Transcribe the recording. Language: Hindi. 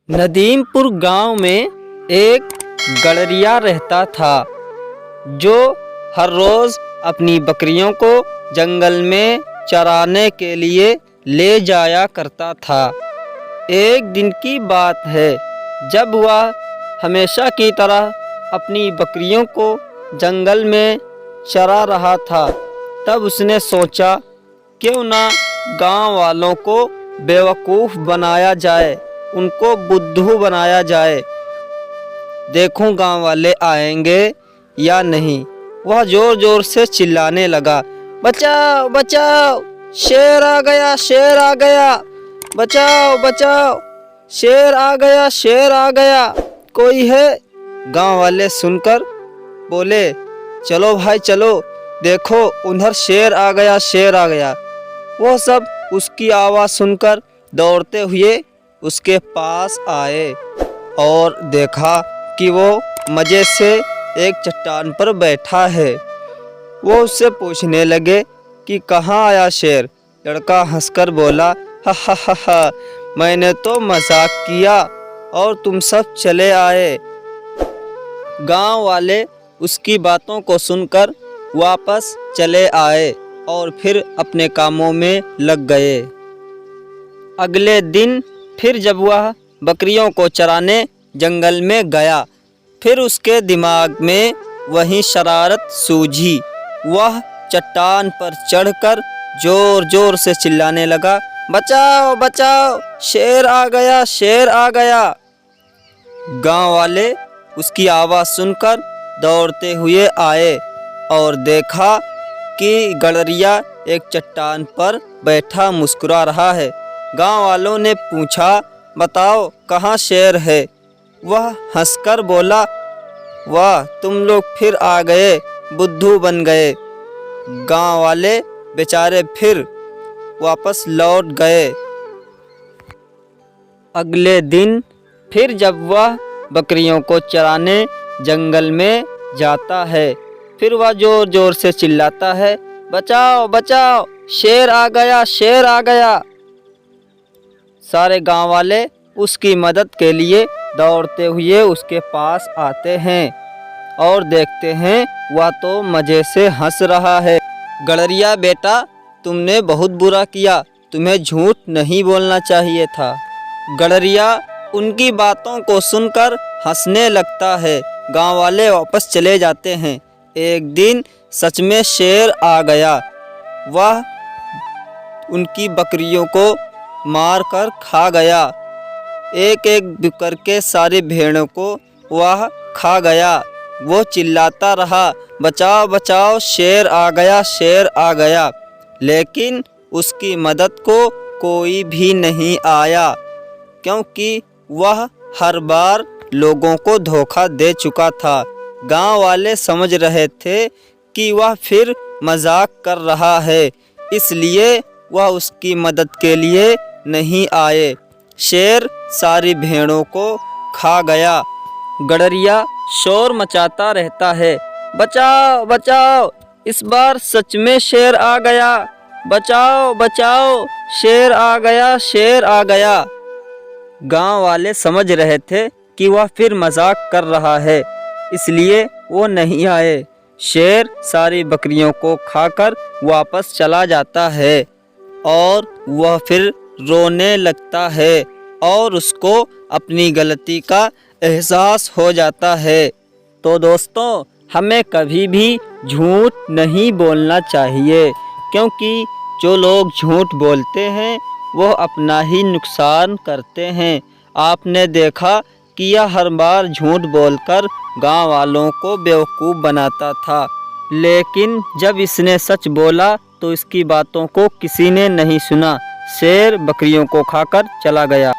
नदीमपुर गांव में एक गड़रिया रहता था जो हर रोज़ अपनी बकरियों को जंगल में चराने के लिए ले जाया करता था। एक दिन की बात है जब वह हमेशा की तरह अपनी बकरियों को जंगल में चरा रहा था, तब उसने सोचा क्यों ना गांव वालों को बेवकूफ़ बनाया जाए, उनको बुद्धू बनाया जाए। देखूं गांव वाले आएंगे या नहीं। वह ज़ोर ज़ोर से चिल्लाने लगा, बचाओ बचाओ, शेर आ गया, शेर आ गया, बचाओ बचाओ, शेर आ गया, शेर आ गया, कोई है? गांव वाले सुनकर बोले, चलो भाई चलो, देखो उधर शेर आ गया, शेर आ गया। वो सब उसकी आवाज़ सुनकर दौड़ते हुए उसके पास आए और देखा कि वो मज़े से एक चट्टान पर बैठा है। वो उससे पूछने लगे कि कहाँ आया शेर? लड़का हंसकर बोला, हा हा हा हा, मैंने तो मजाक किया और तुम सब चले आए। गांव वाले उसकी बातों को सुनकर वापस चले आए और फिर अपने कामों में लग गए। अगले दिन फिर जब वह बकरियों को चराने जंगल में गया, फिर उसके दिमाग में वही शरारत सूझी। वह चट्टान पर चढ़कर जोर जोर से चिल्लाने लगा, बचाओ बचाओ, शेर आ गया, शेर आ गया। गांव वाले उसकी आवाज़ सुनकर दौड़ते हुए आए और देखा कि गड़रिया एक चट्टान पर बैठा मुस्कुरा रहा है। गांव वालों ने पूछा, बताओ कहाँ शेर है? वह हंसकर बोला, वाह तुम लोग फिर आ गए, बुद्धू बन गए। गांव वाले बेचारे फिर वापस लौट गए। अगले दिन फिर जब वह बकरियों को चराने जंगल में जाता है, फिर वह जोर जोर से चिल्लाता है, बचाओ बचाओ, शेर आ गया, शेर आ गया। सारे गांव वाले उसकी मदद के लिए दौड़ते हुए उसके पास आते हैं और देखते हैं वह तो मज़े से हंस रहा है। गड़रिया बेटा, तुमने बहुत बुरा किया, तुम्हें झूठ नहीं बोलना चाहिए था। गड़रिया उनकी बातों को सुनकर हंसने लगता है। गांव वाले वापस चले जाते हैं। एक दिन सच में शेर आ गया। वह उनकी बकरियों को मार कर खा गया। एक एक करके सारी भेड़ों को वह खा गया। वो चिल्लाता रहा, बचाओ बचाओ, शेर आ गया, शेर आ गया। लेकिन उसकी मदद को कोई भी नहीं आया, क्योंकि वह हर बार लोगों को धोखा दे चुका था। गांव वाले समझ रहे थे कि वह फिर मजाक कर रहा है, इसलिए वह उसकी मदद के लिए नहीं आए। शेर सारी भेड़ों को खा गया। गड़रिया शोर मचाता रहता है, बचाओ बचाओ, इस बार सच में शेर आ गया, बचाओ बचाओ, शेर आ गया, शेर आ गया। गांव वाले समझ रहे थे कि वह फिर मजाक कर रहा है, इसलिए वो नहीं आए। शेर सारी बकरियों को खाकर वापस चला जाता है और वह फिर रोने लगता है और उसको अपनी गलती का एहसास हो जाता है। तो दोस्तों, हमें कभी भी झूठ नहीं बोलना चाहिए, क्योंकि जो लोग झूठ बोलते हैं वो अपना ही नुकसान करते हैं। आपने देखा कि यह हर बार झूठ बोलकर गांव वालों को बेवकूफ़ बनाता था, लेकिन जब इसने सच बोला तो इसकी बातों को किसी ने नहीं सुना। शेर बकरियों को खाकर चला गया।